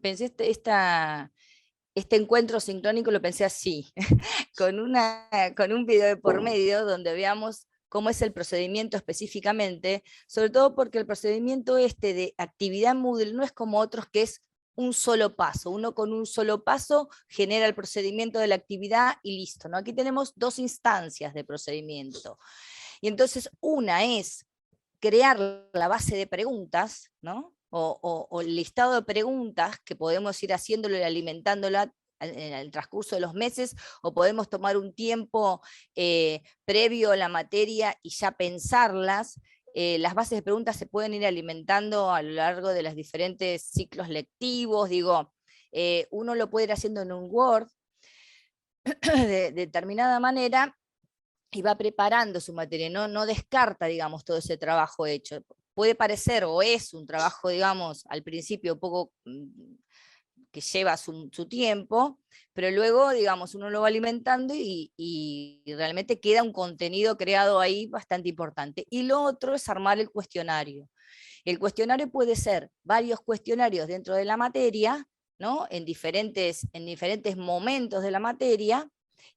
pensé este encuentro sincrónico lo pensé así, con un video de por medio donde veamos cómo es el procedimiento específicamente, sobre todo porque el procedimiento este de actividad Moodle no es como otros que es un solo paso. Uno con un solo paso genera el procedimiento de la actividad y listo, ¿no? Aquí tenemos dos instancias de procedimiento. Y entonces una es crear la base de preguntas, ¿no? O el listado de preguntas que podemos ir haciéndolo y alimentándola en el transcurso de los meses, o podemos tomar un tiempo previo a la materia y ya pensarlas. Las bases de preguntas se pueden ir alimentando a lo largo de los diferentes ciclos lectivos. Digo, uno lo puede ir haciendo en un Word de determinada manera y va preparando su materia, no descarta, digamos, todo ese trabajo hecho. Puede parecer, o es un trabajo, digamos, al principio un poco que lleva su tiempo, pero luego, digamos, uno lo va alimentando y realmente queda un contenido creado ahí bastante importante. Y lo otro es armar el cuestionario. El cuestionario puede ser varios cuestionarios dentro de la materia, ¿no? En diferentes momentos de la materia,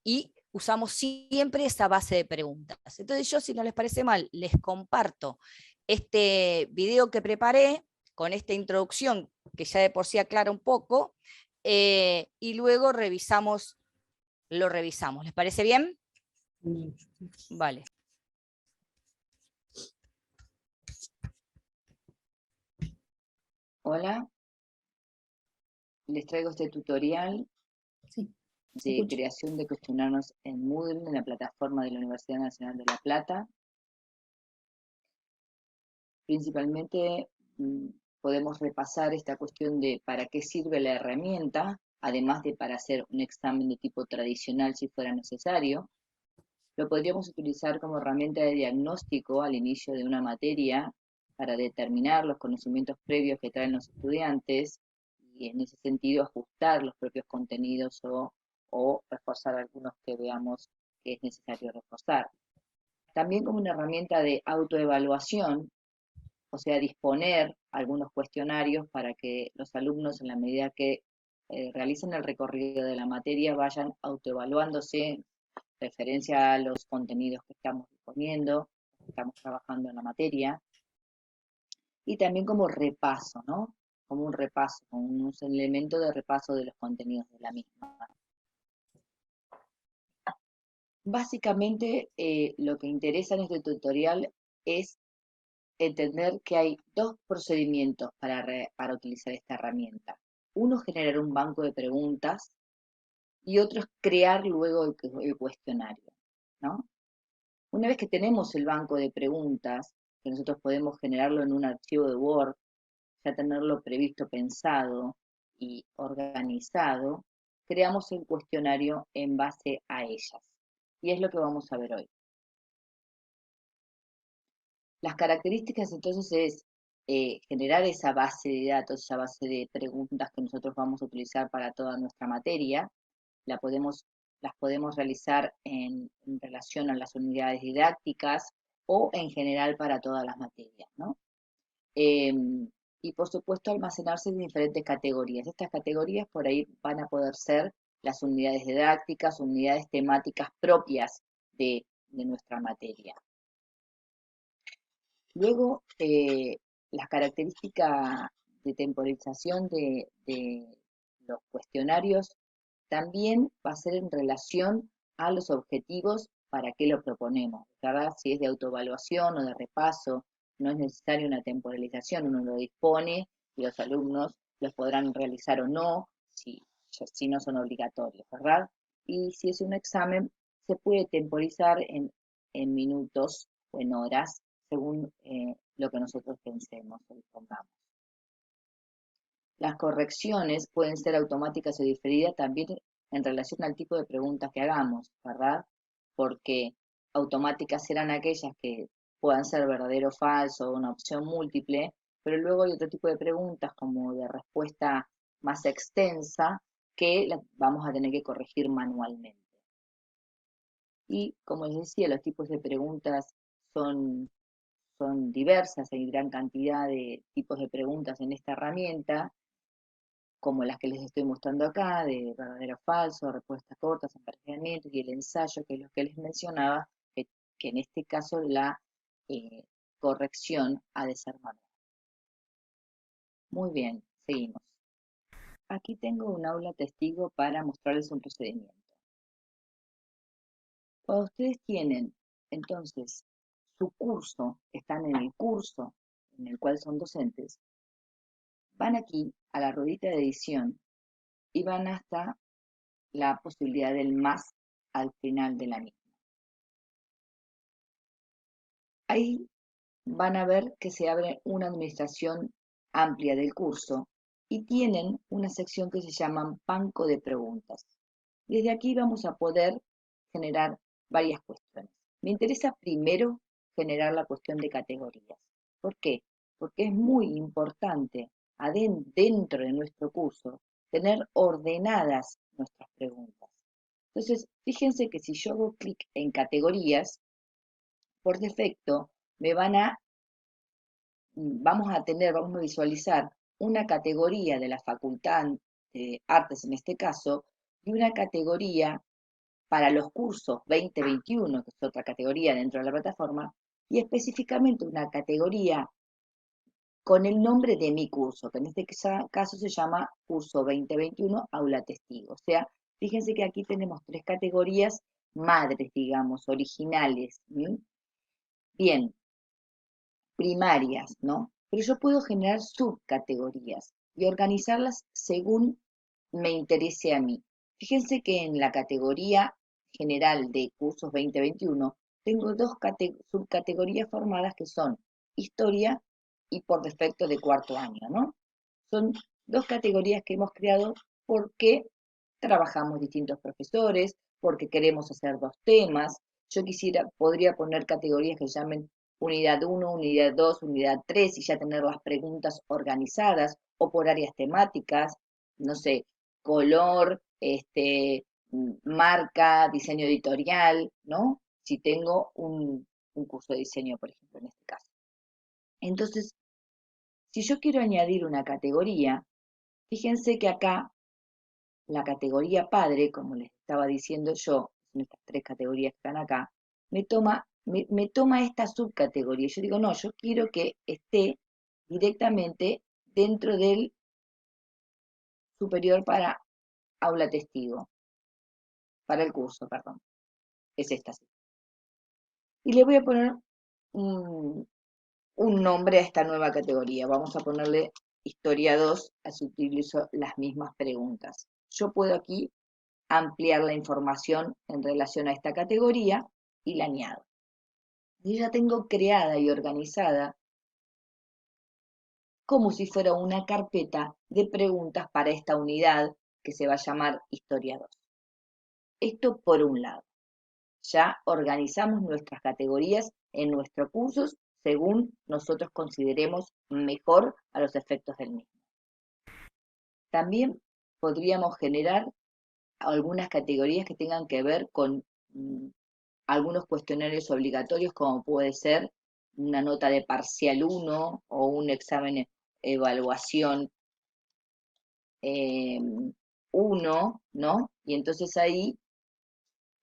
y usamos siempre esa base de preguntas. Entonces yo, si no les parece mal, les comparto este video que preparé con esta introducción que ya de por sí aclara un poco, y luego lo revisamos. ¿Les parece bien? Vale. Hola, les traigo este tutorial Sí, se de escucha. creación de cuestionarios en Moodle en la plataforma de la Universidad Nacional de La Plata. Principalmente podemos repasar esta cuestión de para qué sirve la herramienta, además de para hacer un examen de tipo tradicional si fuera necesario. Lo podríamos utilizar como herramienta de diagnóstico al inicio de una materia para determinar los conocimientos previos que traen los estudiantes y en ese sentido ajustar los propios contenidos o reforzar algunos que veamos que es necesario reforzar. También como una herramienta de autoevaluación, o sea, disponer algunos cuestionarios para que los alumnos en la medida que realicen el recorrido de la materia vayan autoevaluándose referencia a los contenidos que estamos disponiendo, que estamos trabajando en la materia, y también como repaso, ¿no? Como un repaso, como un elemento de repaso de los contenidos de la misma. Básicamente, lo que interesa en este tutorial es entender que hay dos procedimientos para utilizar esta herramienta. Uno es generar un banco de preguntas y otro es crear luego el cuestionario, ¿no? Una vez que tenemos el banco de preguntas, que nosotros podemos generarlo en un archivo de Word, ya tenerlo previsto, pensado y organizado, creamos el cuestionario en base a ellas. Y es lo que vamos a ver hoy. Las características entonces es generar esa base de datos, esa base de preguntas que nosotros vamos a utilizar para toda nuestra materia. Las podemos realizar en relación a las unidades didácticas o en general para todas las materias, ¿no? Y por supuesto almacenarse en diferentes categorías. Estas categorías por ahí van a poder ser las unidades didácticas, unidades temáticas propias de nuestra materia. Luego, las características de temporización de los cuestionarios también va a ser en relación a los objetivos para qué lo proponemos, ¿verdad? Si es de autoevaluación o de repaso, no es necesaria una temporalización, uno lo dispone y los alumnos los podrán realizar o no, si no son obligatorios, ¿verdad? Y si es un examen, se puede temporizar en minutos o en horas, según lo que nosotros pensemos o dispongamos. Las correcciones pueden ser automáticas o diferidas también en relación al tipo de preguntas que hagamos, ¿verdad? Porque automáticas serán aquellas que puedan ser verdadero o falso o una opción múltiple, pero luego hay otro tipo de preguntas como de respuesta más extensa que las vamos a tener que corregir manualmente. Y como les decía, los tipos de preguntas son, son diversas, hay gran cantidad de tipos de preguntas en esta herramienta como las que les estoy mostrando acá, de verdadero o falso, respuestas cortas, emparejamientos y el ensayo, que es lo que les mencionaba, que en este caso la corrección ha de ser manual. Muy bien, seguimos. Aquí tengo un aula testigo para mostrarles un procedimiento. Cuando ustedes tienen, entonces, su curso, están en el curso en el cual son docentes, van aquí a la ruedita de edición y van hasta la posibilidad del más al final de la misma. Ahí van a ver que se abre una administración amplia del curso y tienen una sección que se llama banco de preguntas. Desde aquí vamos a poder generar varias cuestiones. Me interesa primero generar la cuestión de categorías. ¿Por qué? Porque es muy importante dentro de nuestro curso tener ordenadas nuestras preguntas. Entonces, fíjense que si yo hago clic en categorías, por defecto me vamos a visualizar una categoría de la Facultad de Artes en este caso, y una categoría para los cursos 2021, que es otra categoría dentro de la plataforma, y específicamente una categoría con el nombre de mi curso, que en este caso se llama Curso 2021 Aula Testigo. O sea, fíjense que aquí tenemos 3 categorías madres, digamos, originales. Bien, primarias, ¿no? Pero yo puedo generar subcategorías y organizarlas según me interese a mí. Fíjense que en la categoría general de cursos 2021 tengo 2 subcategorías formadas que son historia y por defecto de cuarto año, ¿no? Son 2 categorías que hemos creado porque trabajamos distintos profesores, porque queremos hacer 2 temas. Yo podría poner categorías que se llamen unidad 1, unidad 2, unidad 3 y ya tener las preguntas organizadas o por áreas temáticas, no sé, color, marca, diseño editorial, ¿no? Si tengo un curso de diseño, por ejemplo, en este caso. Entonces, si yo quiero añadir una categoría, fíjense que acá la categoría padre, como les estaba diciendo yo, en estas 3 categorías que están acá, me toma esta subcategoría. Yo digo, no, yo quiero que esté directamente dentro del superior para aula testigo, para el curso, perdón. Es esta. Y le voy a poner un nombre a esta nueva categoría. Vamos a ponerle historia 2, así utilizo las mismas preguntas. Yo puedo aquí ampliar la información en relación a esta categoría y la añado. Yo ya tengo creada y organizada como si fuera una carpeta de preguntas para esta unidad que se va a llamar Historia 2. Esto por un lado. Ya organizamos nuestras categorías en nuestros cursos según nosotros consideremos mejor a los efectos del mismo. También podríamos generar algunas categorías que tengan que ver con algunos cuestionarios obligatorios, como puede ser una nota de parcial 1 o un examen evaluación 1, ¿no? Y entonces ahí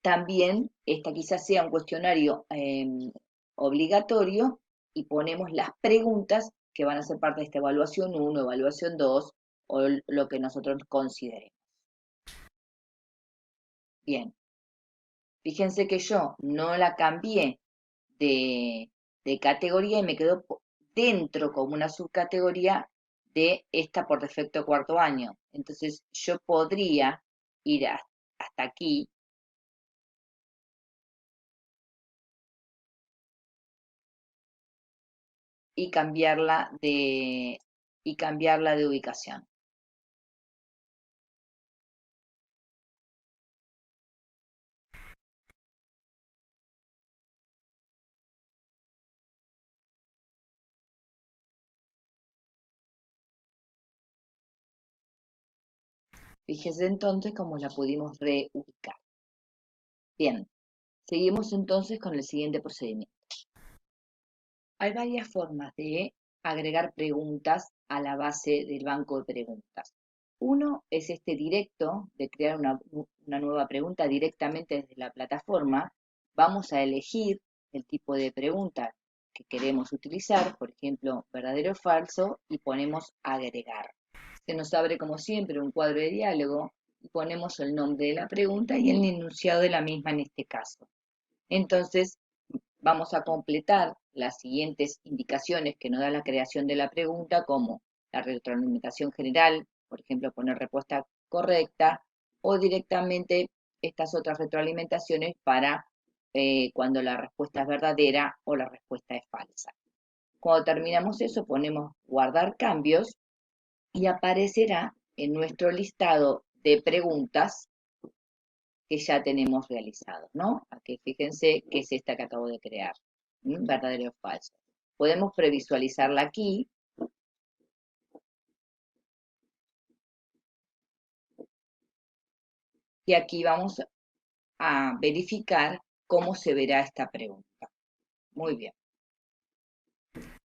también esta quizás sea un cuestionario obligatorio y ponemos las preguntas que van a ser parte de esta evaluación 1, evaluación 2 o lo que nosotros consideremos. Bien, fíjense que yo no la cambié de categoría y me quedó dentro como una subcategoría de esta por defecto cuarto año. Entonces yo podría ir hasta aquí y cambiarla de ubicación. Fíjese entonces cómo la pudimos reubicar. Bien, seguimos entonces con el siguiente procedimiento. Hay varias formas de agregar preguntas a la base del banco de preguntas. Uno es este directo, de crear una nueva pregunta directamente desde la plataforma. Vamos a elegir el tipo de pregunta que queremos utilizar, por ejemplo, verdadero o falso, y ponemos agregar. Se nos abre como siempre un cuadro de diálogo y ponemos el nombre de la pregunta y el enunciado de la misma en este caso. Entonces, vamos a completar las siguientes indicaciones que nos da la creación de la pregunta, como la retroalimentación general, por ejemplo, poner respuesta correcta, o directamente estas otras retroalimentaciones para cuando la respuesta es verdadera o la respuesta es falsa. Cuando terminamos eso, ponemos guardar cambios y aparecerá en nuestro listado de preguntas que ya tenemos realizados, ¿no? Aquí fíjense que es esta que acabo de crear, verdadero o falso. Podemos previsualizarla aquí. Y aquí vamos a verificar cómo se verá esta pregunta. Muy bien.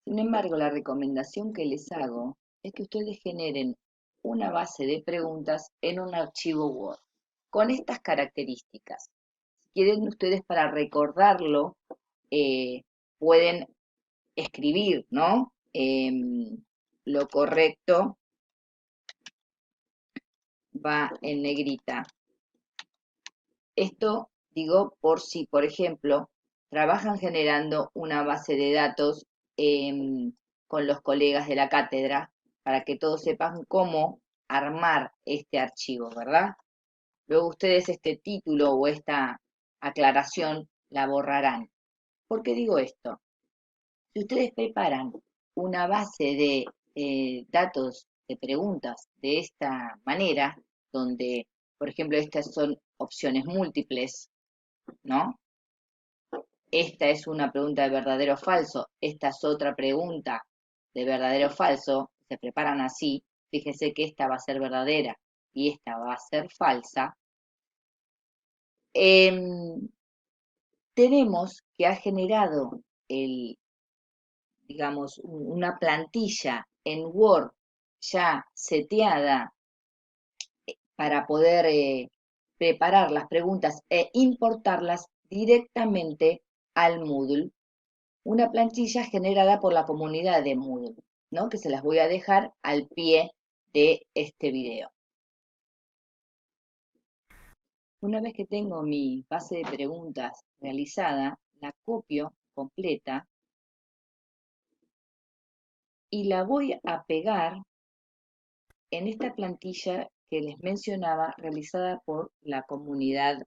Sin embargo, la recomendación que les hago es que ustedes generen una base de preguntas en un archivo Word con estas características. Si quieren ustedes para recordarlo, pueden escribir, ¿no? Lo correcto va en negrita. Esto digo por si, por ejemplo, trabajan generando una base de datos con los colegas de la cátedra para que todos sepan cómo armar este archivo, ¿verdad? Luego ustedes este título o esta aclaración la borrarán. ¿Por qué digo esto? Si ustedes preparan una base de datos de preguntas de esta manera, donde, por ejemplo, estas son opciones múltiples, ¿no? Esta es una pregunta de verdadero o falso, esta es otra pregunta de verdadero o falso, se preparan así, fíjese que esta va a ser verdadera y esta va a ser falsa. Tenemos que ha generado digamos, una plantilla en Word ya seteada para poder preparar las preguntas e importarlas directamente al Moodle. Una plantilla generada por la comunidad de Moodle, ¿no? Que se las voy a dejar al pie de este video. Una vez que tengo mi base de preguntas realizada, la copio completa y la voy a pegar en esta plantilla que les mencionaba, realizada por la comunidad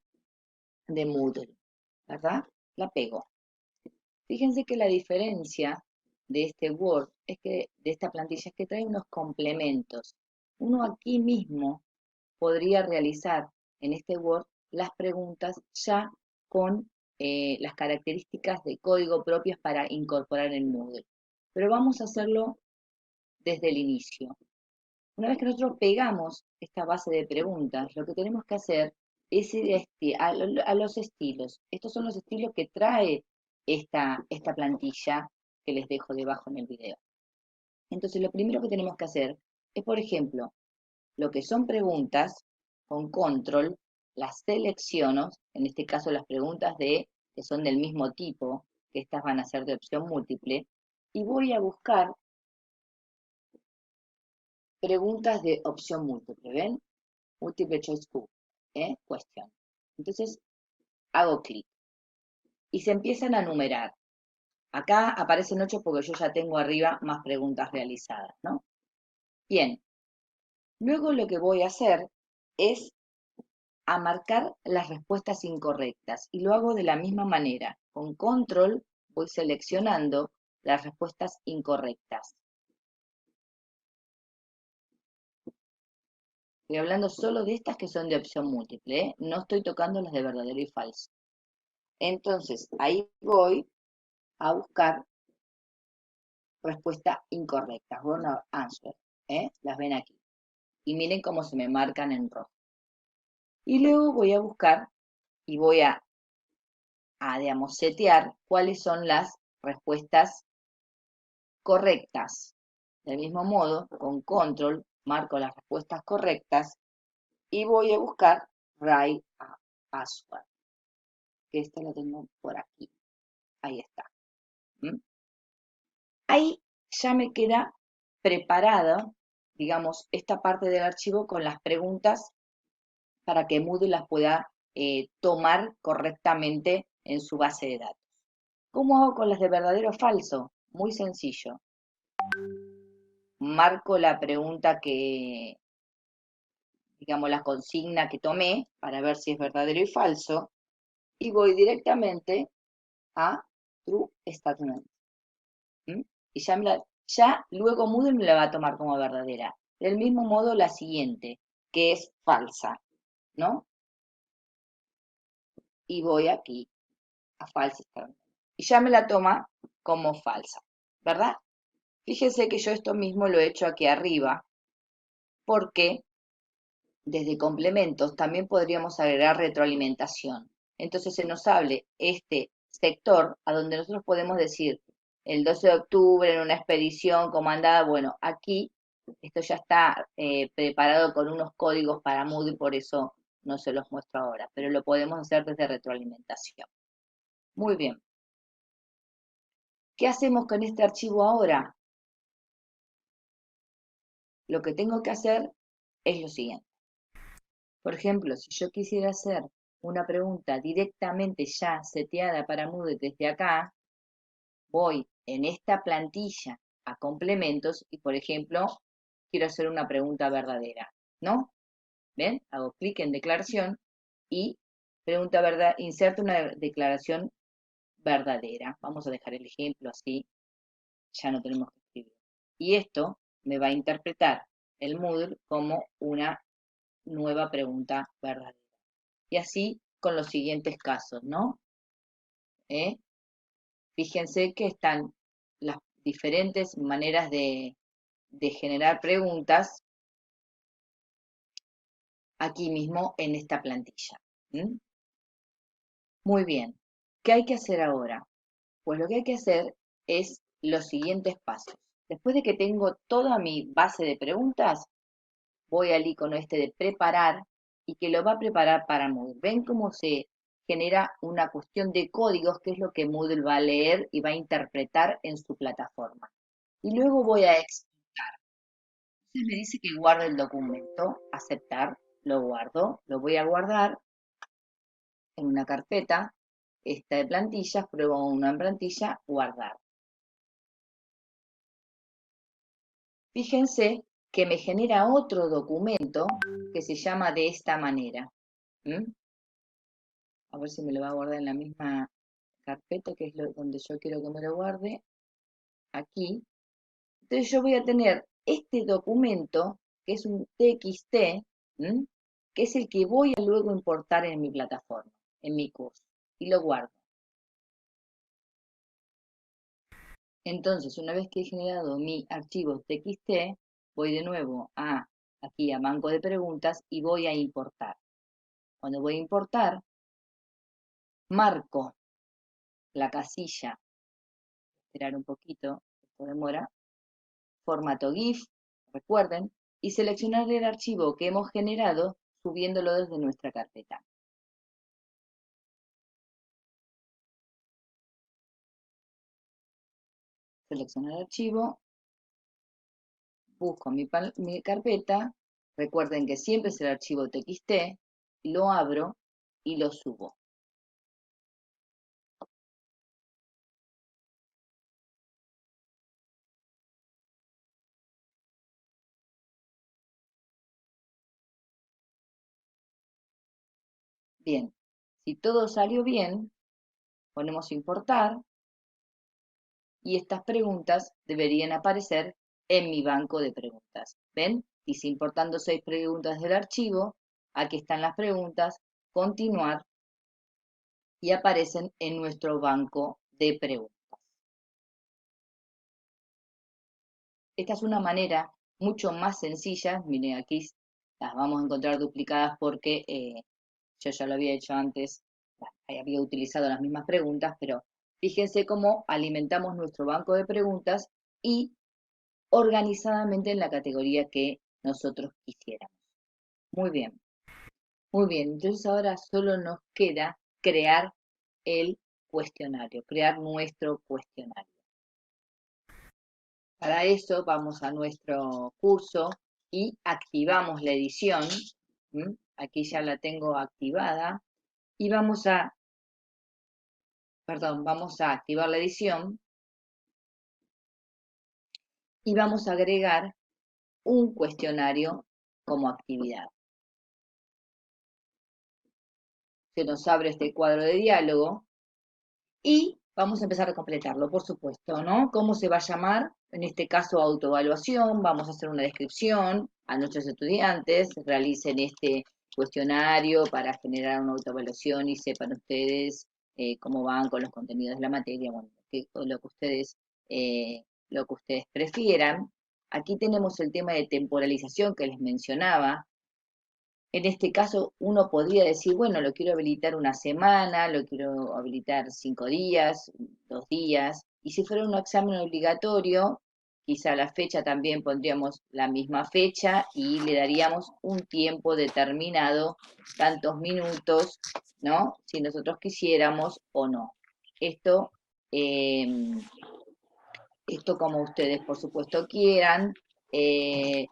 de Moodle, ¿verdad? La pego. Fíjense que la diferencia de este Word es que de esta plantilla es que trae unos complementos. Uno aquí mismo podría realizar en este Word las preguntas ya con las características de código propias para incorporar en Moodle. Pero vamos a hacerlo desde el inicio. Una vez que nosotros pegamos esta base de preguntas, lo que tenemos que hacer es ir a los estilos. Estos son los estilos que trae esta plantilla que les dejo debajo en el video. Entonces, lo primero que tenemos que hacer es, por ejemplo, lo que son preguntas, con control, las selecciono, en este caso las preguntas que son del mismo tipo, que estas van a ser de opción múltiple, y voy a buscar preguntas de opción múltiple, ¿ven? Multiple choice question. Entonces, hago clic y se empiezan a numerar. Acá aparecen 8 porque yo ya tengo arriba más preguntas realizadas, ¿no? Bien, luego lo que voy a hacer es a marcar las respuestas incorrectas y lo hago de la misma manera. Con control voy seleccionando las respuestas incorrectas. Estoy hablando solo de estas que son de opción múltiple, ¿eh? No estoy tocando las de verdadero y falso. Entonces, ahí voy a buscar respuesta incorrecta, wrong answer, las ven aquí. Y miren cómo se me marcan en rojo. Y luego voy a buscar y voy a digamos, setear cuáles son las respuestas correctas. Del mismo modo, con control, marco las respuestas correctas y voy a buscar Write a Password, que esta la tengo por aquí. Ahí está. ¿Mm? Ahí ya me queda preparada, digamos, esta parte del archivo con las preguntas para que Moodle las pueda tomar correctamente en su base de datos. ¿Cómo hago con las de verdadero o falso? Muy sencillo. Marco la pregunta que, digamos, la consigna que tomé para ver si es verdadero y falso y voy directamente a True Statement. ¿Mm? Y ya luego Moodle me la va a tomar como verdadera. Del mismo modo la siguiente, que es falsa, ¿no? Y voy aquí a False Statement. Y ya me la toma como falsa, ¿verdad? Fíjense que yo esto mismo lo he hecho aquí arriba, porque desde complementos también podríamos agregar retroalimentación. Entonces se nos hable este sector a donde nosotros podemos decir el 12 de octubre en una expedición comandada, bueno, aquí esto ya está preparado con unos códigos para Moodle, por eso no se los muestro ahora, pero lo podemos hacer desde retroalimentación. Muy bien. ¿Qué hacemos con este archivo ahora? Lo que tengo que hacer es lo siguiente. Por ejemplo, si yo quisiera hacer una pregunta directamente ya seteada para Moodle desde acá, voy en esta plantilla a complementos y, por ejemplo, quiero hacer una pregunta verdadera, ¿no? ¿Ven? Hago clic en declaración y pregunta verdad, inserto una declaración verdadera. Vamos a dejar el ejemplo así, ya no tenemos que escribir. Y esto me va a interpretar el Moodle como una nueva pregunta verdadera. Y así con los siguientes casos, ¿no? Fíjense que están las diferentes maneras de generar preguntas aquí mismo en esta plantilla. ¿Mm? Muy bien. ¿Qué hay que hacer ahora? Pues lo que hay que hacer es los siguientes pasos. Después de que tengo toda mi base de preguntas, voy al icono este de preparar y que lo va a preparar para Moodle. ¿Ven cómo se genera una cuestión de códigos, que es lo que Moodle va a leer y va a interpretar en su plataforma? Y luego voy a exportar. Entonces me dice que guarde el documento, aceptar, lo guardo, lo voy a guardar en una carpeta, esta de plantillas, pruebo una en plantilla, guardar. Fíjense que me genera otro documento que se llama de esta manera. ¿Mm? A ver si me lo va a guardar en la misma carpeta, que es donde yo quiero que me lo guarde, aquí. Entonces yo voy a tener este documento, que es un TXT, que es el que voy a luego importar en mi plataforma, en mi curso, y lo guardo. Entonces, una vez que he generado mi archivo TXT, voy de nuevo aquí a banco de preguntas y voy a importar. Cuando voy a importar, marco la casilla, esperar un poquito, esto demora, formato GIF, recuerden, y seleccionar el archivo que hemos generado subiéndolo desde nuestra carpeta. Selecciono el archivo, busco mi carpeta, recuerden que siempre es el archivo TXT, lo abro y lo subo. Bien, si todo salió bien, ponemos importar y estas preguntas deberían aparecer en mi banco de preguntas. ¿Ven? Dice importando 6 preguntas del archivo, aquí están las preguntas, continuar, y aparecen en nuestro banco de preguntas. Esta es una manera mucho más sencilla, miren aquí las vamos a encontrar duplicadas porque yo ya lo había hecho antes, había utilizado las mismas preguntas, pero fíjense cómo alimentamos nuestro banco de preguntas y organizadamente en la categoría que nosotros quisiéramos. Muy bien, muy bien. Entonces ahora solo nos queda crear el cuestionario, crear nuestro cuestionario. Para eso vamos a nuestro curso y activamos la edición. Aquí ya la tengo activada. Y vamos a activar la edición y vamos a agregar un cuestionario como actividad. Se nos abre este cuadro de diálogo y vamos a empezar a completarlo, por supuesto, ¿no? ¿Cómo se va a llamar? En este caso, autoevaluación. Vamos a hacer una descripción a nuestros estudiantes, realicen este cuestionario para generar una autoevaluación y sepan ustedes cómo van con los contenidos de la materia, bueno, lo que ustedes prefieran. Aquí tenemos el tema de temporalización que les mencionaba. En este caso, uno podría decir, bueno, lo quiero habilitar una semana, lo quiero habilitar 5 días, 2 días, y si fuera un examen obligatorio, quizá la fecha también pondríamos la misma fecha y le daríamos un tiempo determinado, tantos minutos, ¿no? Si nosotros quisiéramos o no. Esto, esto como ustedes por supuesto quieran. El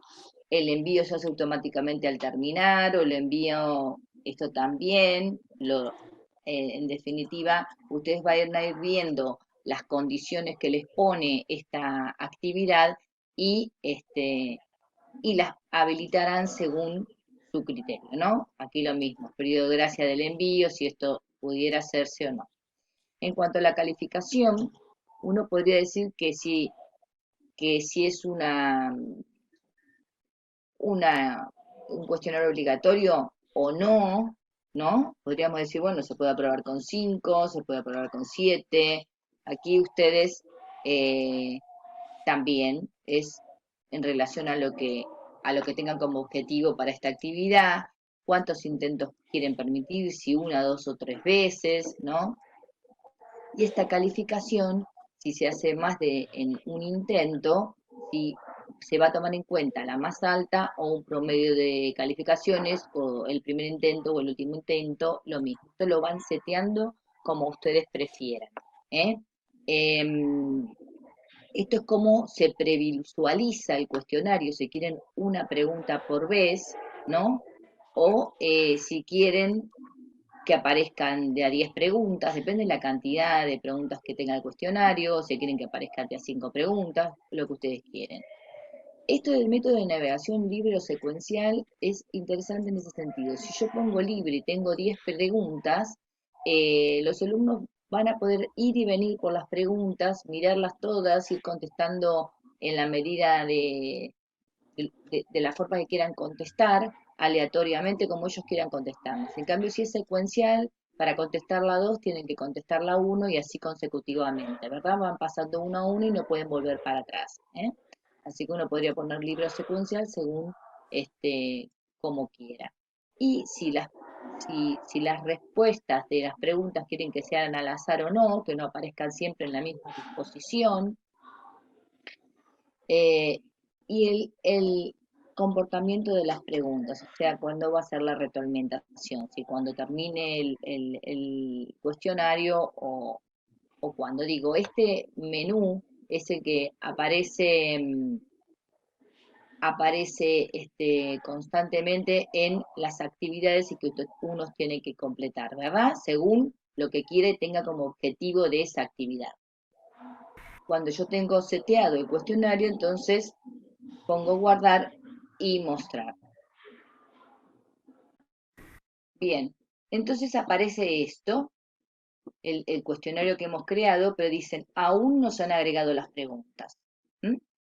envío se hace automáticamente al terminar, o el envío, esto también, en definitiva, ustedes van a ir viendo las condiciones que les pone esta actividad y las habilitarán según su criterio, ¿no? Aquí lo mismo, periodo de gracia del envío, si esto pudiera hacerse o no. En cuanto a la calificación, uno podría decir que si es un cuestionario obligatorio o no, ¿no? Podríamos decir, bueno, se puede aprobar con 5, se puede aprobar con 7. Aquí ustedes también es en relación a lo que tengan como objetivo para esta actividad, cuántos intentos quieren permitir, si 1, 2 o 3 veces, ¿no? Y esta calificación, si se hace más de en un intento, si se va a tomar en cuenta la más alta o un promedio de calificaciones, o el primer intento o el último intento, lo mismo. Esto lo van seteando como ustedes prefieran. Esto es como se previsualiza el cuestionario, si quieren una pregunta por vez, ¿no? O si quieren que aparezcan de a 10 preguntas, depende de la cantidad de preguntas que tenga el cuestionario, si quieren que aparezcan de a 5 preguntas, lo que ustedes quieren. Esto del método de navegación libre o secuencial es interesante en ese sentido. Si yo pongo libre y tengo 10 preguntas, los alumnos van a poder ir y venir por las preguntas, mirarlas todas, ir contestando en la medida de la forma que quieran contestar, aleatoriamente como ellos quieran contestarnos. En cambio, si es secuencial, para contestar la 2 tienen que contestar la 1 y así consecutivamente, ¿verdad? Van pasando uno a uno y no pueden volver para atrás. Así que uno podría poner libro secuencial según como quiera. Y si las respuestas de las preguntas quieren que sean al azar o no, que no aparezcan siempre en la misma disposición, y el comportamiento de las preguntas, o sea, cuándo va a ser la retroalimentación, si cuando termine el cuestionario o cuando digo, este menú es el que aparece constantemente en las actividades y que uno tiene que completar, ¿verdad? Según lo que quiere tenga como objetivo de esa actividad. Cuando yo tengo seteado el cuestionario, entonces pongo guardar y mostrar. Bien, entonces aparece esto, el cuestionario que hemos creado, pero dicen, aún no se han agregado las preguntas.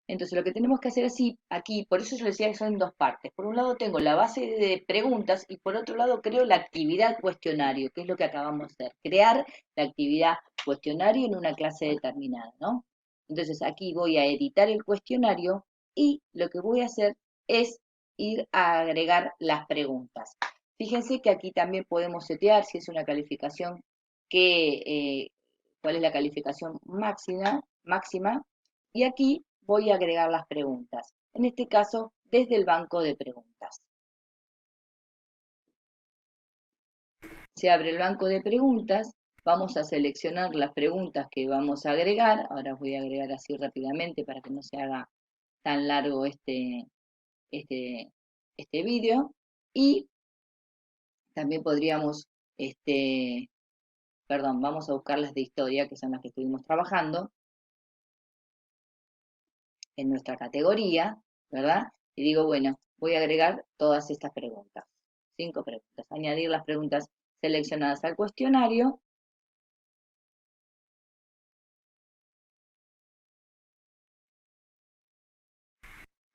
Entonces lo que tenemos que hacer aquí, por eso yo decía que son en dos partes. Por un lado tengo la base de preguntas y por otro lado creo la actividad cuestionario, que es lo que acabamos de hacer, crear la actividad cuestionario en una clase determinada, ¿no? Entonces aquí voy a editar el cuestionario y lo que voy a hacer es ir a agregar las preguntas. Fíjense que aquí también podemos setear si es una calificación cuál es la calificación máxima, y aquí voy a agregar las preguntas. En este caso desde el banco de preguntas. Se abre el banco de preguntas, vamos a seleccionar las preguntas que vamos a agregar. Ahora os voy a agregar así rápidamente para que no se haga tan largo este vídeo. Y también podríamos, vamos a buscar las de historia, que son las que estuvimos trabajando en nuestra categoría, ¿verdad? Y digo, bueno, voy a agregar todas estas preguntas. 5 preguntas. Añadir las preguntas seleccionadas al cuestionario.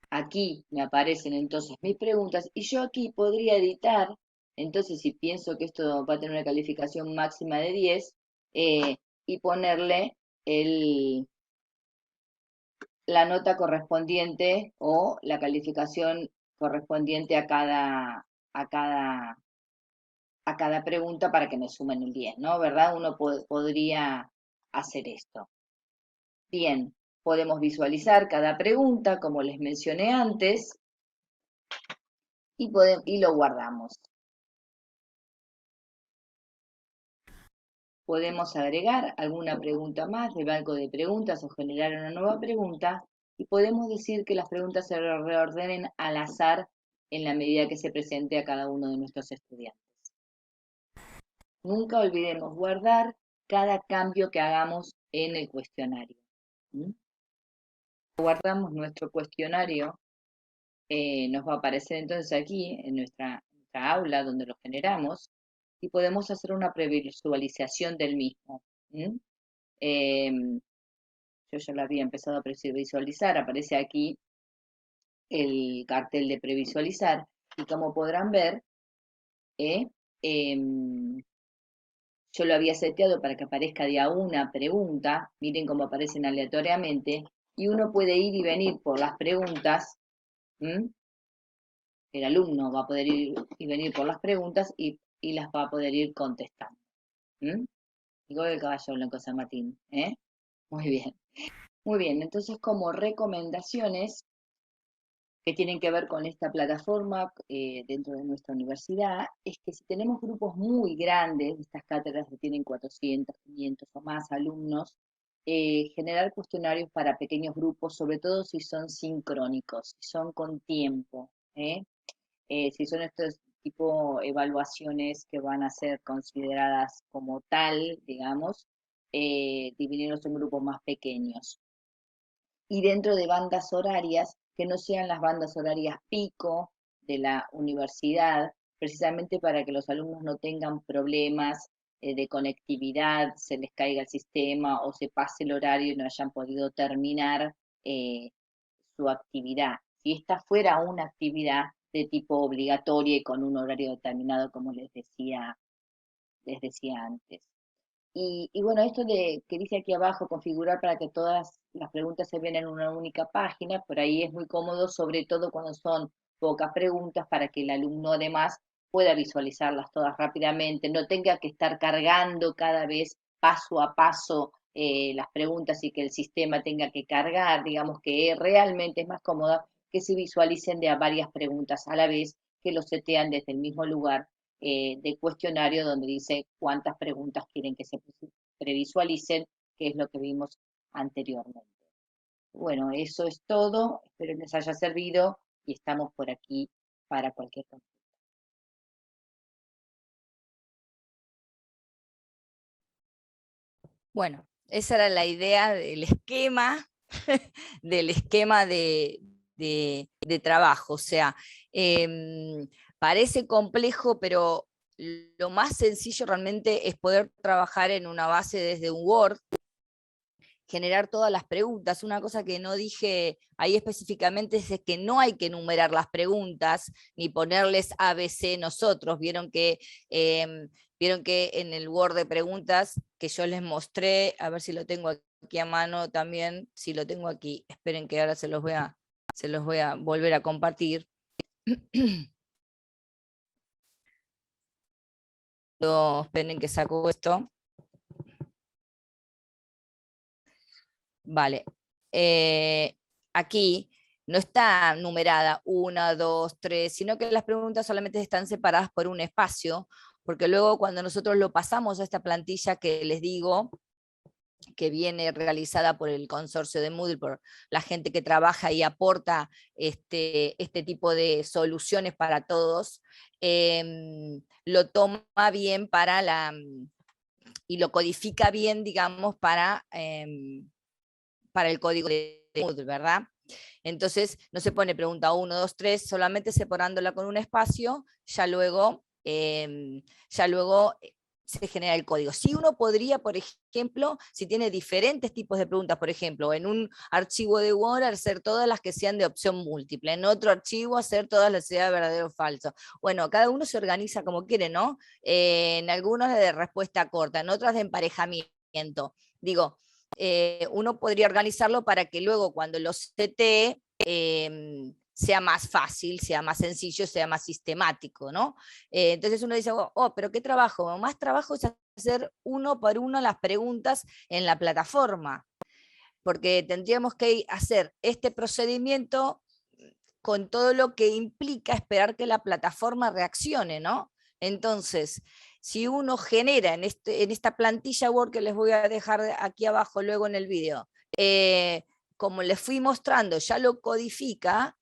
Aquí me aparecen entonces mis preguntas y yo aquí podría editar. Entonces, si pienso que esto va a tener una calificación máxima de 10, y ponerle la nota correspondiente o la calificación correspondiente a cada pregunta para que me sumen el 10, ¿no? ¿Verdad? Uno podría hacer esto. Bien, podemos visualizar cada pregunta, como les mencioné antes, y lo guardamos. Podemos agregar alguna pregunta más del banco de preguntas o generar una nueva pregunta, y podemos decir que las preguntas se reordenen al azar en la medida que se presente a cada uno de nuestros estudiantes. Nunca olvidemos guardar cada cambio que hagamos en el cuestionario. Guardamos nuestro cuestionario, nos va a aparecer entonces aquí en nuestra aula donde lo generamos, y podemos hacer una previsualización del mismo. Yo ya lo había empezado a previsualizar, aparece aquí el cartel de previsualizar, y como podrán ver, yo lo había seteado para que aparezca de a una pregunta, miren cómo aparecen aleatoriamente, y uno puede ir y venir por las preguntas. El alumno va a poder ir y venir por las preguntas y las va a poder ir contestando. Igual el caballo blanco San Martín, Muy bien. Muy bien, entonces como recomendaciones que tienen que ver con esta plataforma dentro de nuestra universidad, es que si tenemos grupos muy grandes, estas cátedras que tienen 400, 500 o más alumnos, generar cuestionarios para pequeños grupos, sobre todo si son sincrónicos, si son con tiempo, si son estos tipo evaluaciones que van a ser consideradas como tal, digamos, dividirlos en grupos más pequeños. Y dentro de bandas horarias, que no sean las bandas horarias pico de la universidad, precisamente para que los alumnos no tengan problemas de conectividad, se les caiga el sistema o se pase el horario y no hayan podido terminar su actividad. Si esta fuera una actividad de tipo obligatoria y con un horario determinado, como les decía antes. Y bueno, esto que dice aquí abajo, configurar para que todas las preguntas se vean en una única página, por ahí es muy cómodo, sobre todo cuando son pocas preguntas, para que el alumno además pueda visualizarlas todas rápidamente, no tenga que estar cargando cada vez paso a paso las preguntas y que el sistema tenga que cargar. Digamos que realmente es más cómoda que se visualicen de a varias preguntas a la vez, que lo setean desde el mismo lugar de cuestionario, donde dice cuántas preguntas quieren que se previsualicen, que es lo que vimos anteriormente. Bueno, eso es todo, espero les haya servido y estamos por aquí para cualquier cosa. Bueno, esa era la idea del esquema, del esquema de trabajo. O sea, parece complejo, pero lo más sencillo realmente es poder trabajar en una base desde un Word, generar todas las preguntas. Una cosa que no dije ahí específicamente es que no hay que enumerar las preguntas ni ponerles ABC nosotros. Vieron que en el Word de preguntas que yo les mostré, a ver si lo tengo aquí a mano también, si lo tengo aquí, esperen que ahora se los voy a volver a compartir. Esperen que saco esto. Vale. Aquí no está numerada 1, 2, 3, sino que las preguntas solamente están separadas por un espacio, porque luego cuando nosotros lo pasamos a esta plantilla que les digo, que viene realizada por el consorcio de Moodle, por la gente que trabaja y aporta este tipo de soluciones para todos, lo toma bien y lo codifica bien, digamos, para el código de Moodle, ¿verdad? Entonces no se pone pregunta 1, 2, 3, solamente separándola con un espacio, ya luego se genera el código. Si uno podría, por ejemplo, si tiene diferentes tipos de preguntas, por ejemplo, en un archivo de Word hacer todas las que sean de opción múltiple, en otro archivo hacer todas las que sean verdadero o falso. Bueno, cada uno se organiza como quiere, ¿no? En algunos de respuesta corta, en otras de emparejamiento. Digo, uno podría organizarlo para que luego cuando lo setee sea más fácil, sea más sencillo, sea más sistemático, ¿no? Entonces uno dice, pero ¿qué trabajo? Más trabajo es hacer uno por uno las preguntas en la plataforma, porque tendríamos que hacer este procedimiento con todo lo que implica esperar que la plataforma reaccione, ¿no? Entonces, si uno genera en esta plantilla Word que les voy a dejar aquí abajo luego en el video, como les fui mostrando, ya lo codifica,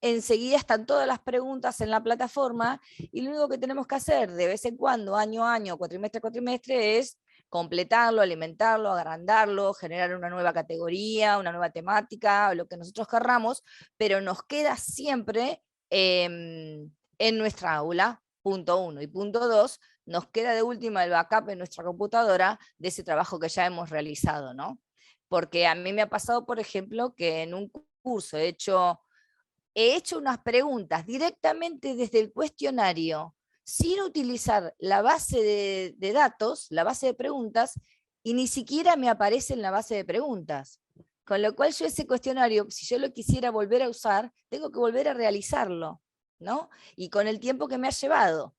enseguida están todas las preguntas en la plataforma y lo único que tenemos que hacer de vez en cuando, año a año, cuatrimestre a cuatrimestre, es completarlo, alimentarlo, agrandarlo, generar una nueva categoría, una nueva temática, lo que nosotros querramos, pero nos queda siempre en nuestra aula, punto 1. Y punto 2, nos queda de última el backup en nuestra computadora de ese trabajo que ya hemos realizado, ¿no? Porque a mí me ha pasado, por ejemplo, que en un curso he hecho unas preguntas directamente desde el cuestionario, sin utilizar la base de datos, la base de preguntas, y ni siquiera me aparece en la base de preguntas. Con lo cual yo ese cuestionario, si yo lo quisiera volver a usar, tengo que volver a realizarlo, ¿no? Y con el tiempo que me ha llevado.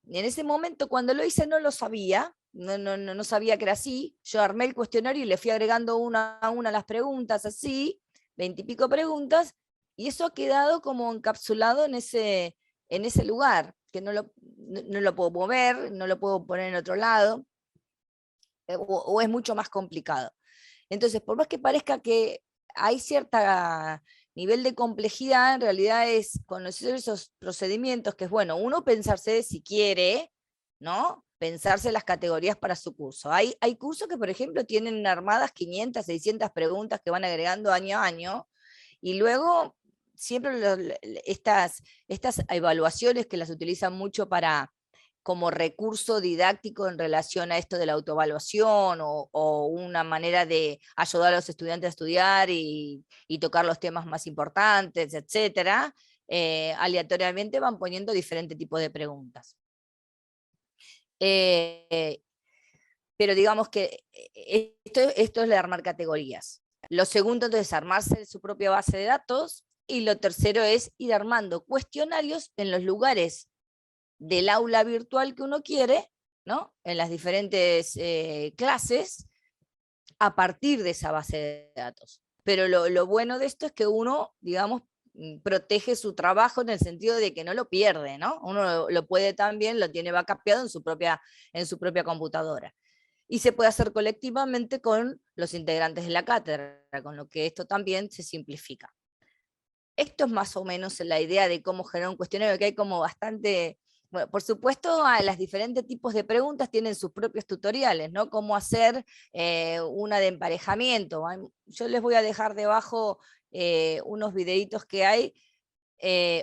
Y en ese momento, cuando lo hice, no lo sabía, no sabía que era así. Yo armé el cuestionario y le fui agregando una a una las preguntas, así, 20 y pico preguntas, y eso ha quedado como encapsulado en ese lugar, que no lo puedo mover, no lo puedo poner en otro lado, o es mucho más complicado. Entonces, por más que parezca que hay cierta nivel de complejidad, en realidad es conocer esos procedimientos, que es bueno, uno pensarse si quiere, ¿no? Pensarse las categorías para su curso. Hay cursos que, por ejemplo, tienen armadas 500, 600 preguntas que van agregando año a año, y luego siempre estas evaluaciones que las utilizan mucho como recurso didáctico en relación a esto de la autoevaluación o una manera de ayudar a los estudiantes a estudiar y tocar los temas más importantes, etcétera, aleatoriamente van poniendo diferentes tipos de preguntas. Pero digamos que esto es de armar categorías. Lo segundo entonces es armarse su propia base de datos, y lo tercero es ir armando cuestionarios en los lugares del aula virtual que uno quiere, ¿no? En las diferentes clases, a partir de esa base de datos. Pero lo bueno de esto es que uno, digamos, protege su trabajo en el sentido de que no lo pierde, ¿no? Uno lo puede también, lo tiene backupeado en su propia computadora. Y se puede hacer colectivamente con los integrantes de la cátedra, con lo que esto también se simplifica. Esto es más o menos la idea de cómo generar un cuestionario, que hay como bastante. Bueno, por supuesto, a los diferentes tipos de preguntas tienen sus propios tutoriales, ¿no? Cómo hacer una de emparejamiento. Yo les voy a dejar debajo unos videitos que hay,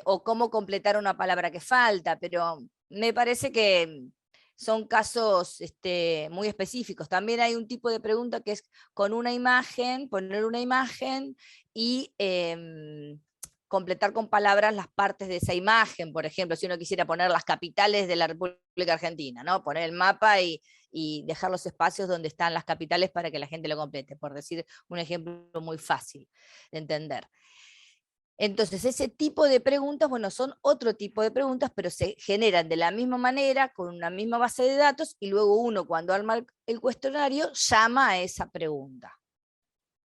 o cómo completar una palabra que falta, pero me parece que son casos muy específicos. También hay un tipo de pregunta que es con una imagen, poner una imagen y completar con palabras las partes de esa imagen. Por ejemplo, si uno quisiera poner las capitales de la República Argentina, ¿no? Poner el mapa y dejar los espacios donde están las capitales para que la gente lo complete, por decir un ejemplo muy fácil de entender. Entonces, ese tipo de preguntas, bueno, son otro tipo de preguntas, pero se generan de la misma manera, con una misma base de datos, y luego uno, cuando arma el cuestionario, llama a esa pregunta.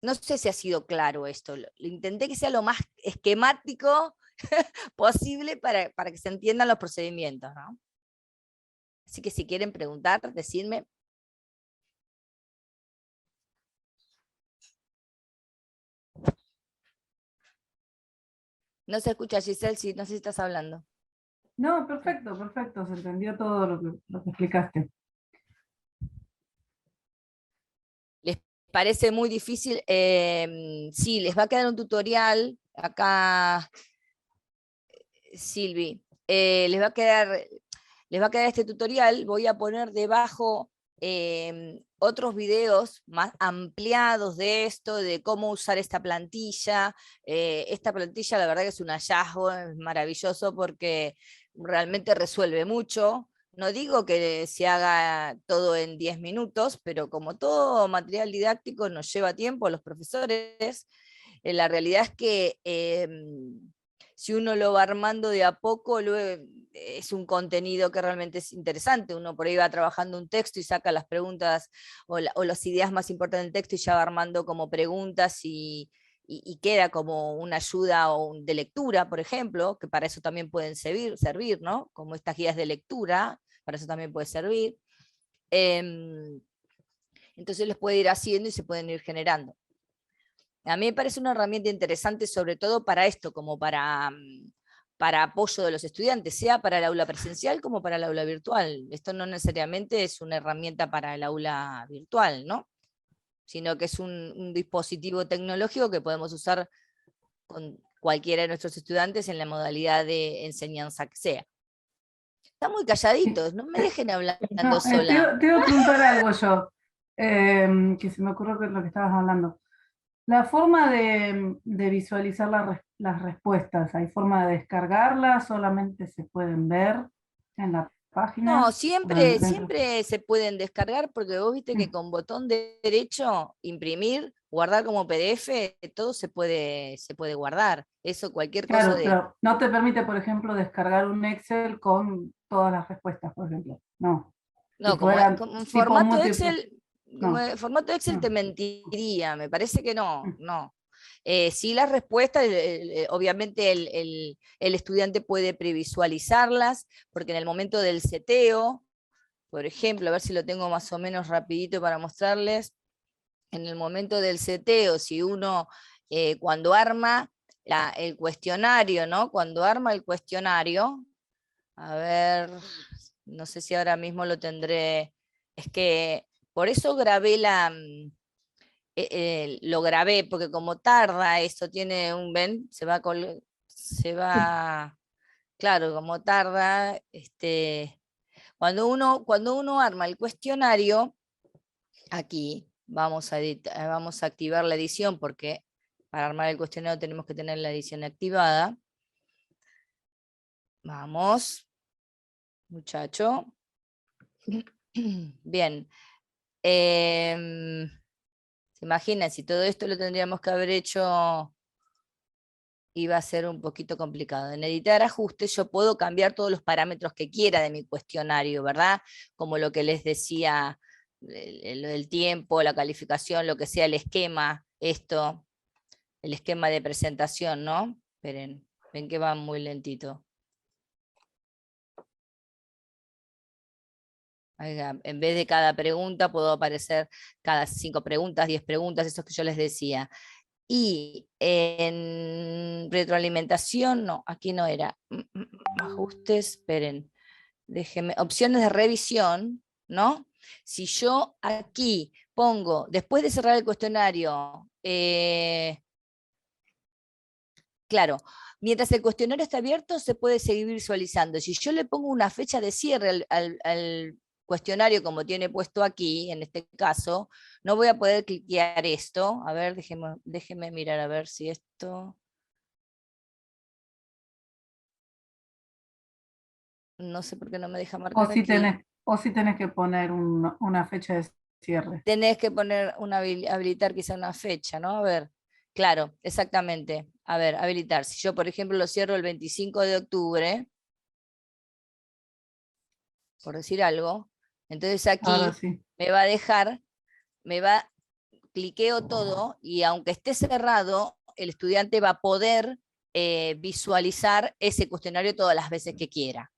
No sé si ha sido claro esto. Intenté que sea lo más esquemático posible para que se entiendan los procedimientos, ¿no? Así que si quieren preguntar, decidme. No se escucha, Giselle, si no sé si estás hablando. No, perfecto, perfecto, se entendió todo lo que explicaste. ¿Les parece muy difícil? Sí, les va a quedar un tutorial acá, Silvi. Les va a quedar este tutorial. Voy a poner debajo otros videos más ampliados de esto, de cómo usar esta plantilla. Esta plantilla, la verdad que es un hallazgo, es maravilloso porque realmente resuelve mucho. No digo que se haga todo en 10 minutos, pero como todo material didáctico nos lleva tiempo a los profesores, la realidad es que si uno lo va armando de a poco, luego es un contenido que realmente es interesante. Uno por ahí va trabajando un texto y saca las preguntas o las ideas más importantes del texto y ya va armando como preguntas y queda como una ayuda de lectura, por ejemplo, que para eso también pueden servir, ¿no? Como estas guías de lectura, para eso también puede servir. Entonces les puede ir haciendo y se pueden ir generando. A mí me parece una herramienta interesante, sobre todo para esto, como para apoyo de los estudiantes, sea para el aula presencial como para el aula virtual. Esto no necesariamente es una herramienta para el aula virtual, ¿no? Sino que es un dispositivo tecnológico que podemos usar con cualquiera de nuestros estudiantes en la modalidad de enseñanza que sea. Están muy calladitos, no me dejen hablando No, sola. te iba a preguntar algo yo, que se me ocurrió que lo que estabas hablando. La forma de visualizar las respuestas, ¿hay forma de descargarlas? ¿Solamente se pueden ver en la No, página? Dentro? siempre se pueden descargar porque vos viste que Mm, con botón derecho, imprimir, guardar como PDF, todo se puede guardar. Eso, cualquier cosa claro, de... pero no te permite, por ejemplo, descargar un Excel con todas las respuestas, por ejemplo. No. Si No, fueran como en tipo formato múltiple. Excel, como No. en formato Excel te No. mentiría, me parece que no, Mm. no. Sí, las respuestas, obviamente el estudiante puede previsualizarlas, porque en el momento del seteo, por ejemplo, a ver si lo tengo más o menos rapidito para mostrarles, en el momento del seteo, si uno cuando arma el cuestionario, ¿no? Cuando arma el cuestionario, a ver, no sé si ahora mismo lo tendré, es que por eso grabé lo grabé, porque como tarda, esto tiene un, ven, se Sí. va, claro, como tarda, cuando uno arma el cuestionario, aquí vamos a activar la edición porque para armar el cuestionario tenemos que tener la edición activada. Vamos, muchacho. Bien. ¿Se imaginan? Si todo esto lo tendríamos que haber hecho, iba a ser un poquito complicado. En editar ajustes yo puedo cambiar todos los parámetros que quiera de mi cuestionario, ¿verdad? Como lo que les decía, lo del tiempo, la calificación, lo que sea, el esquema, esto, el esquema de presentación, ¿no? Esperen, ven que va muy lentito. Oiga, en vez de cada pregunta, puedo aparecer cada 5 preguntas, 10 preguntas, eso que yo les decía. Y en retroalimentación, no, aquí no era. Ajustes, esperen, déjenme. Opciones de revisión, ¿no? Si yo aquí pongo, después de cerrar el cuestionario, claro, mientras el cuestionario está abierto, se puede seguir visualizando. Si yo le pongo una fecha de cierre al cuestionario, como tiene puesto aquí, en este caso, no voy a poder cliquear esto. A ver, déjeme mirar a ver si esto... No sé por qué no me deja marcar aquí. O si tenés que poner una fecha de cierre. Tenés que poner habilitar quizá una fecha, ¿no? A ver, claro, exactamente. A ver, habilitar. Si yo, por ejemplo, lo cierro el 25 de octubre, por decir algo, entonces Ahora aquí sí. me va a dejar, me va, cliqueo todo y aunque esté cerrado, el estudiante va a poder visualizar ese cuestionario todas las veces que quiera.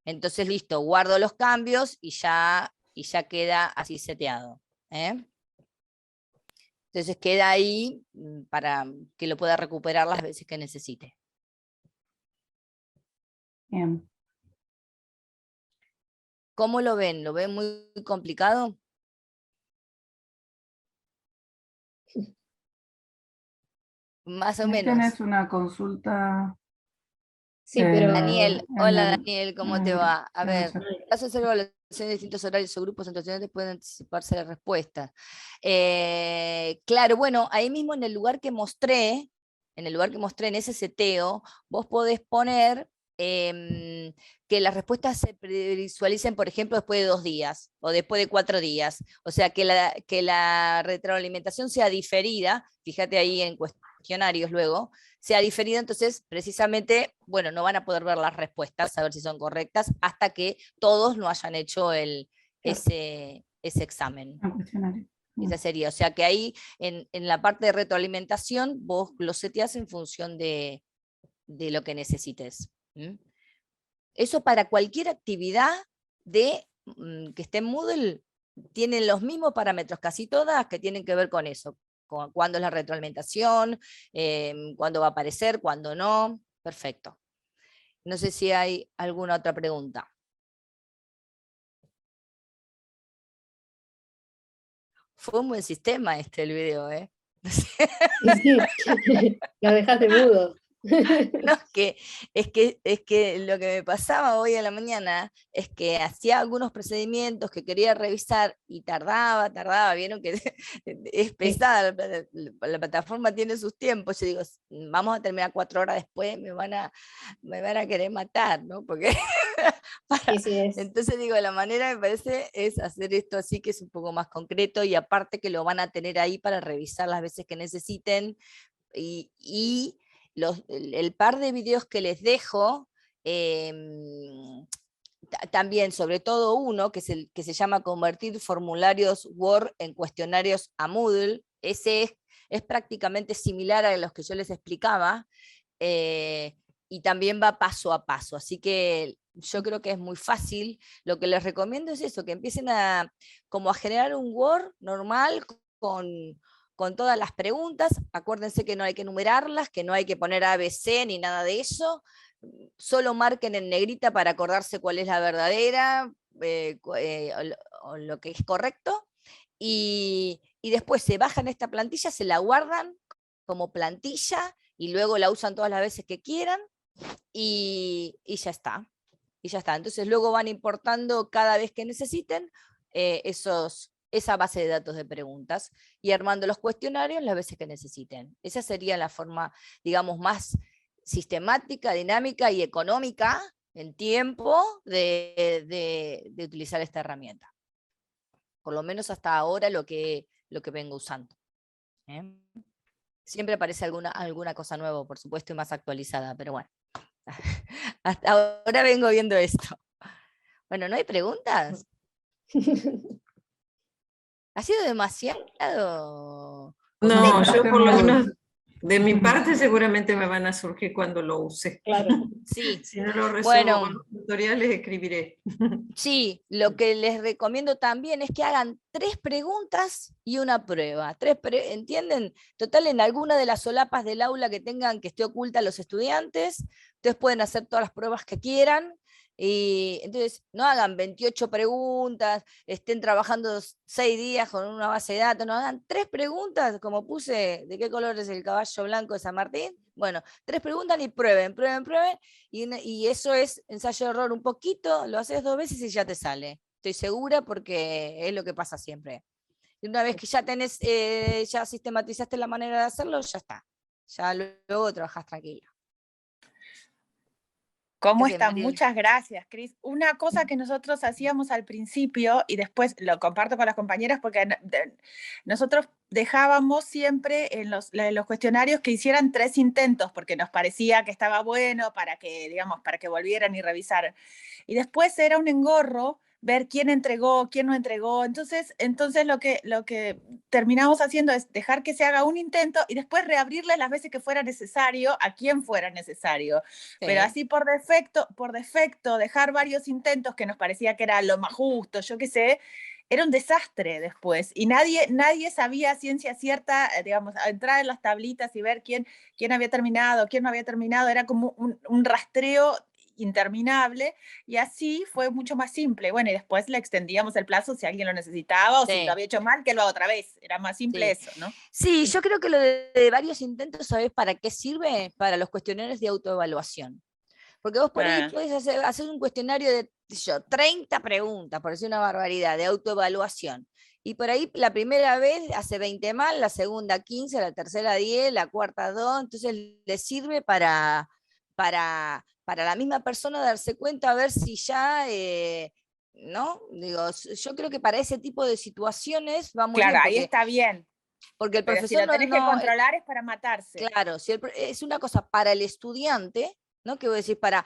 Entonces, listo, guardo los cambios y ya queda así seteado. Entonces queda ahí para que lo pueda recuperar las veces que necesite. Bien. ¿Cómo lo ven? ¿Lo ven muy complicado? Más o Ahí menos. tenés una consulta. Sí, pero... Daniel, en hola el- Daniel, ¿cómo en te el- va? A en el ver, chat. en caso de hacer evaluación de distintos horarios o grupos entre estudiantes pueden anticiparse la respuesta. Claro, bueno, ahí mismo en el lugar que mostré, en ese seteo, vos podés poner que las respuestas se visualicen, por ejemplo, después de 2 días o después de 4 días. O sea, que la retroalimentación sea diferida, fíjate ahí en cuestionarios luego, sea diferida, entonces precisamente, bueno, no van a poder ver las respuestas, a ver si son correctas, hasta que todos no hayan hecho ese examen. Un cuestionario. Esa sería, o sea que ahí en la parte de retroalimentación vos lo seteás en función de lo que necesites. Eso para cualquier actividad que esté en Moodle, tienen los mismos parámetros, casi todas, que tienen que ver con eso. Con cuándo es la retroalimentación, cuándo va a aparecer, cuándo no. Perfecto. No sé si hay alguna otra pregunta. Fue un buen sistema el video, ¿eh? Sí, lo dejaste mudo. No, es que lo que me pasaba hoy a la mañana es que hacía algunos procedimientos que quería revisar y tardaba, vieron que es pesada, la plataforma tiene sus tiempos, yo digo, vamos a terminar 4 horas después, me van a querer matar, ¿no? Porque Sí, entonces digo, la manera me parece es hacer esto así, que es un poco más concreto, y aparte que lo van a tener ahí para revisar las veces que necesiten, y el par de videos que les dejo, también, sobre todo uno, que se llama Convertir formularios Word en cuestionarios a Moodle, ese es prácticamente similar a los que yo les explicaba, y también va paso a paso, así que yo creo que es muy fácil. Lo que les recomiendo es eso, que empiecen como a generar un Word normal con todas las preguntas. Acuérdense que no hay que numerarlas, que no hay que poner ABC ni nada de eso. Solo marquen en negrita para acordarse cuál es la verdadera o lo que es correcto. Y después se bajan esta plantilla, se la guardan como plantilla y luego la usan todas las veces que quieran y ya está. Y ya está. Entonces luego van importando cada vez que necesiten esa base de datos de preguntas y armando los cuestionarios las veces que necesiten. Esa sería la forma, digamos, más sistemática, dinámica y económica en tiempo de utilizar esta herramienta. Por lo menos hasta ahora lo que vengo usando. Siempre aparece alguna cosa nueva, por supuesto, y más actualizada, pero bueno. Hasta ahora vengo viendo esto. Bueno, ¿no hay preguntas? ¿Ha sido demasiado? No, yo por lo Hacemos- menos, de mi parte seguramente me van a surgir cuando lo use. Claro. Sí. Si no lo resuelvo Bueno, con los tutoriales, escribiré. sí, lo que les recomiendo también es que hagan 3 preguntas y una prueba. ¿Entienden? Total, en alguna de las solapas del aula que tengan que esté oculta a los estudiantes, ustedes pueden hacer todas las pruebas que quieran. Y entonces no hagan 28 preguntas, estén trabajando 6 días con una base de datos, no hagan 3 preguntas, como puse, ¿de qué color es el caballo blanco de San Martín? Bueno, 3 preguntas y prueben, y eso es ensayo-error un poquito, lo haces 2 veces y ya te sale. Estoy segura porque es lo que pasa siempre. Y una vez que ya tenés, ya sistematizaste la manera de hacerlo, ya está. Ya luego trabajás tranquila. ¿Cómo Gracias, están? Mariel. Muchas gracias, Cris. Una cosa que nosotros hacíamos al principio, y después lo comparto con las compañeras, porque nosotros dejábamos siempre en los cuestionarios que hicieran 3 intentos, porque nos parecía que estaba bueno para que, digamos, para que volvieran y revisaran. Y después era un engorro ver quién entregó, quién no entregó. Entonces lo que terminamos haciendo es dejar que se haga un intento y después reabrirle las veces que fuera necesario, a quien fuera necesario. Pero así por defecto, dejar varios intentos que nos parecía que era lo más justo, yo qué sé, era un desastre después. Y nadie sabía a ciencia cierta, digamos, a entrar en las tablitas y ver quién había terminado, quién no había terminado. Era como un rastreo interminable, y así fue mucho más simple. Bueno, y después le extendíamos el plazo si alguien lo necesitaba, o si lo había hecho mal, que lo haga otra vez. Era más simple eso, ¿no? Sí, yo creo que lo de varios intentos, ¿sabés para qué sirve? Para los cuestionarios de autoevaluación. Porque vos por ahí podés hacer un cuestionario de 30 preguntas, por decir una barbaridad, de autoevaluación. Y por ahí la primera vez hace 20 mal, la segunda 15, la tercera 10, la cuarta 2, entonces le sirve para la misma persona darse cuenta, a ver si ya, ¿no? Digo, yo creo que para ese tipo de situaciones va muy bien. Claro, ahí está bien. Porque el Pero profesor si lo tenés que controlar es para matarse. Claro, si es una cosa para el estudiante, ¿no? ¿Qué voy a decir? Para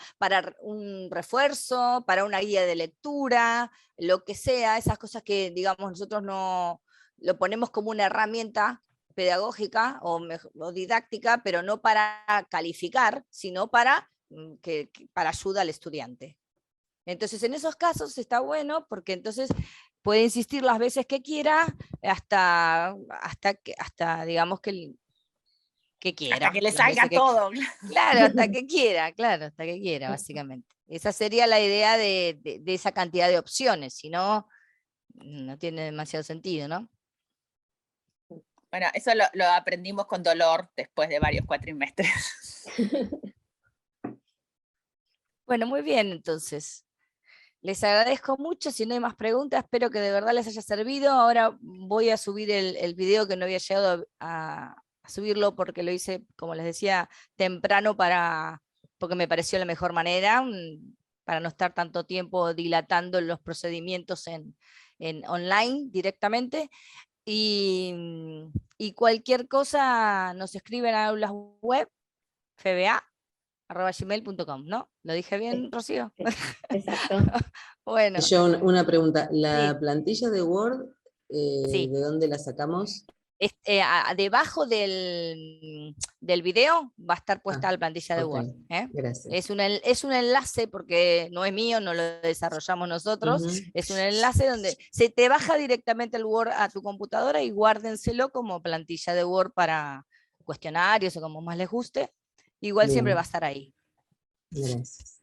un refuerzo, para una guía de lectura, lo que sea, esas cosas que, digamos, nosotros no lo ponemos como una herramienta pedagógica o didáctica, pero no para calificar, sino para ayuda al estudiante. Entonces, en esos casos está bueno porque entonces puede insistir las veces que quiera hasta digamos que quiera. Hasta que le salga todo. Claro, hasta que quiera, básicamente. Esa sería la idea de esa cantidad de opciones, si no, no tiene demasiado sentido, ¿no? Bueno, eso lo aprendimos con dolor después de varios cuatrimestres. Bueno, muy bien, entonces. Les agradezco mucho, si no hay más preguntas, espero que de verdad les haya servido. Ahora voy a subir el video que no había llegado a subirlo porque lo hice, como les decía, temprano porque me pareció la mejor manera, para no estar tanto tiempo dilatando los procedimientos en online directamente. Y cualquier cosa nos escriben a aulas web, fba@gmail.com, ¿no? ¿Lo dije bien, Rocío? Exacto. Bueno. Yo una pregunta, ¿la Sí. plantilla de Word, Sí. de dónde la sacamos? Debajo del video va a estar puesta la plantilla de Word. Gracias. Es un enlace, porque no es mío, no lo desarrollamos nosotros, es un enlace donde se te baja directamente el Word a tu computadora y guárdenselo como plantilla de Word para cuestionarios o como más les guste. Igual siempre va a estar ahí. Gracias.